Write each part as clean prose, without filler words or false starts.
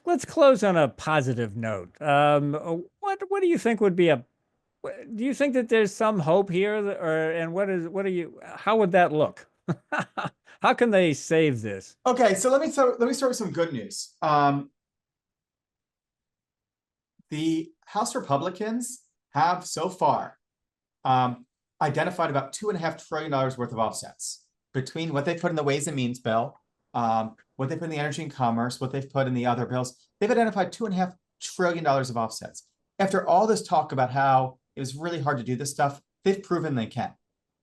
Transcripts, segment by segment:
let's close on a positive note. What do you think would be a do you think that there's some hope here, or and what are you? How would that look? How can they save this? Okay, so let me start with some good news. The House Republicans have so far identified about $2.5 trillion worth of offsets between what they put in the Ways and Means bill, what they put in the Energy and Commerce, what they've put in the other bills. They've identified $2.5 trillion of offsets. After all this talk about how it was really hard to do this stuff, they've proven they can,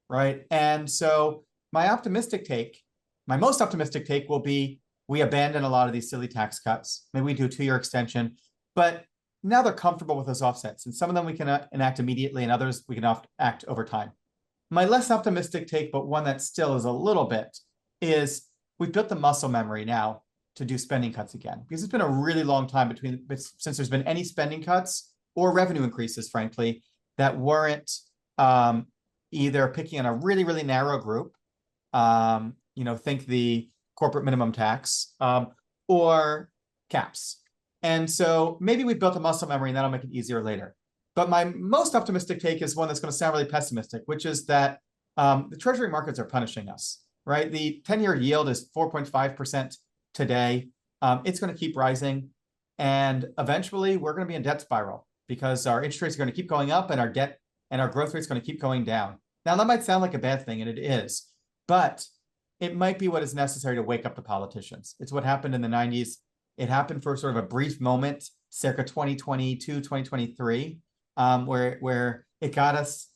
right? And so my most optimistic take will be we abandon a lot of these silly tax cuts. Maybe we do a 2-year extension, but now they're comfortable with those offsets. And some of them we can enact immediately and others we can act over time. My less optimistic take, but one that still is a little bit, is we've built the muscle memory now to do spending cuts again, because it's been a really long time since there's been any spending cuts or revenue increases, frankly, that weren't either picking on a really, really narrow group, think the corporate minimum tax, or caps. And so maybe we built a muscle memory and that'll make it easier later. But my most optimistic take is one that's going to sound really pessimistic, which is that the treasury markets are punishing us, right? The 10-year yield is 4.5% today. It's going to keep rising. And eventually we're going to be in debt spiral because our interest rates are going to keep going up and our debt and our growth rate is going to keep going down. Now, that might sound like a bad thing, and it is, but it might be what is necessary to wake up the politicians. It's what happened in the 90s. It happened for sort of a brief moment, circa 2022, 2023, where it got us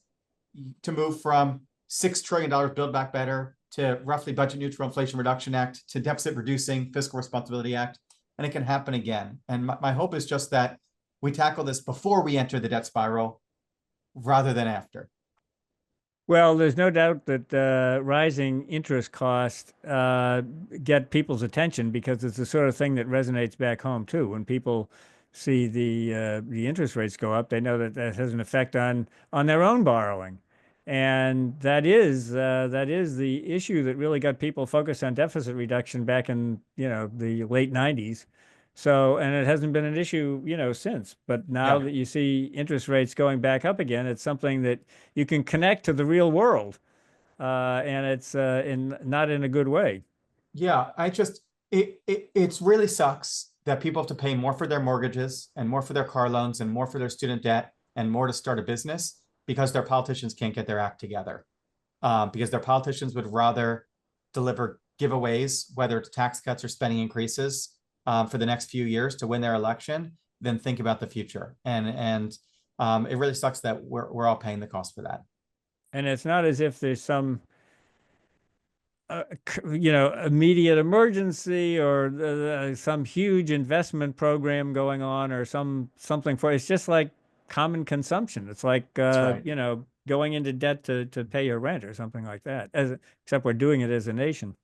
to move from $6 trillion Build Back Better to roughly Budget Neutral Inflation Reduction Act to Deficit Reducing Fiscal Responsibility Act. And it can happen again. And my hope is just that we tackle this before we enter the debt spiral rather than after. Well, there's no doubt that rising interest costs get people's attention because it's the sort of thing that resonates back home too. When people see the interest rates go up, they know that that has an effect on their own borrowing, and that is the issue that really got people focused on deficit reduction back in the late 90s. So, and it hasn't been an issue, since. But now Yeah. that you see interest rates going back up again, it's something that you can connect to the real world, and it's not in a good way. Yeah, it's really sucks that people have to pay more for their mortgages and more for their car loans and more for their student debt and more to start a business because their politicians can't get their act together. Because their politicians would rather deliver giveaways, whether it's tax cuts or spending increases, for the next few years to win their election than think about the future. And it really sucks that we're all paying the cost for that. And it's not as if there's some immediate emergency or some huge investment program going on or something for it's just like common consumption. It's like That's right. going into debt to pay your rent or something like that. Except we're doing it as a nation.